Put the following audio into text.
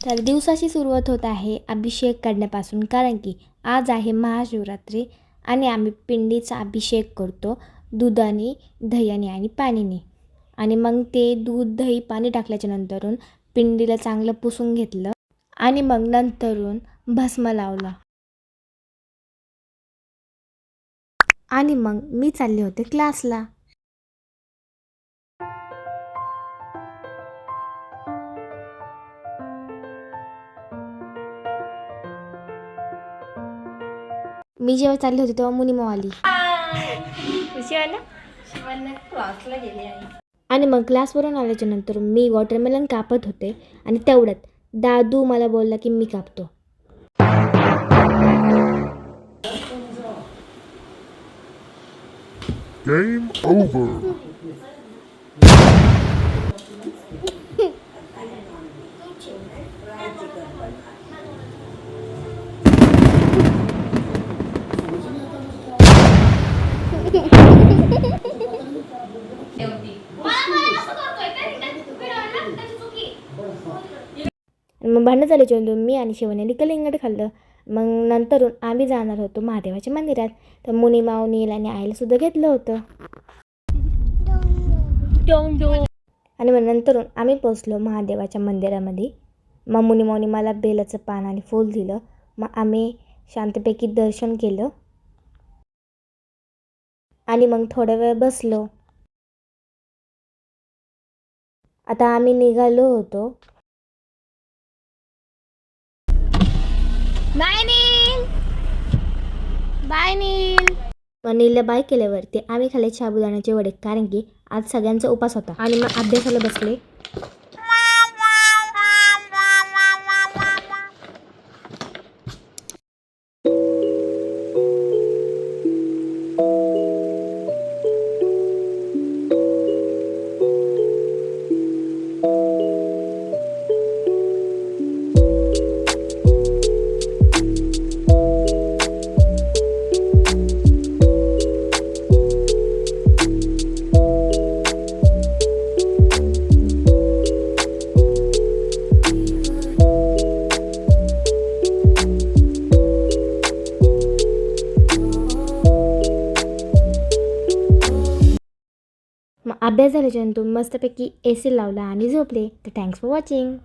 तर दिवसाची सुरुवात होत आहे अभिषेक करण्यापासून, कारण की आज आहे महाशिवरात्री आणि आम्ही पिंडीचा अभिषेक करतो दुधाने, दह्याने आणि पाणीने. आणि मग ते दूध, दही, पाणी टाकल्याच्या नंतरून पिंडीला चांगलं पुसून घेतलं आणि मग नंतरून भस्म लावला. आणि मग मी चालले होते क्लासला. मी जेव्हा चालले होते तेव्हा मुनी आली क्लासला गेली आहे. आणि मग क्लासवरून आल्याच्या नंतर मी वॉटरमेलन कापत होते आणि तेवढ्यात दादू मला बोलला की मी कापतो. Game over. मग भांडण झाले चंदून मी आणि शिवण्याने कलिंगड खाल्लं. मग नंतरून आम्ही जाणार होतो महादेवाच्या मंदिरात. तर मुनी माऊ, नील आणि आईला सुद्धा घेतलं होतं. आणि मग नंतरून आम्ही पोचलो महादेवाच्या मंदिरामध्ये. मग मुनी माऊनी मला बेलाचं पान आणि फूल दिलं. मग आम्ही शांतपैकी दर्शन केलं आणि मग थोडा वेळ बसलो. आता आम्ही निघालो होतो. बाय नील, बाय नील. मग नीलला बाय केल्यावरती आम्ही खाल्ले साबुदाण्याचे वडे, कारण की आज सगळ्यांचा उपास होता. आणि मग अभ्यासाला बसले. मग अभ्यास झाल्याच्यानंतर मस्तपैकी AC लावला आणि झोपले. तर थँक्स फॉर वॉचिंग.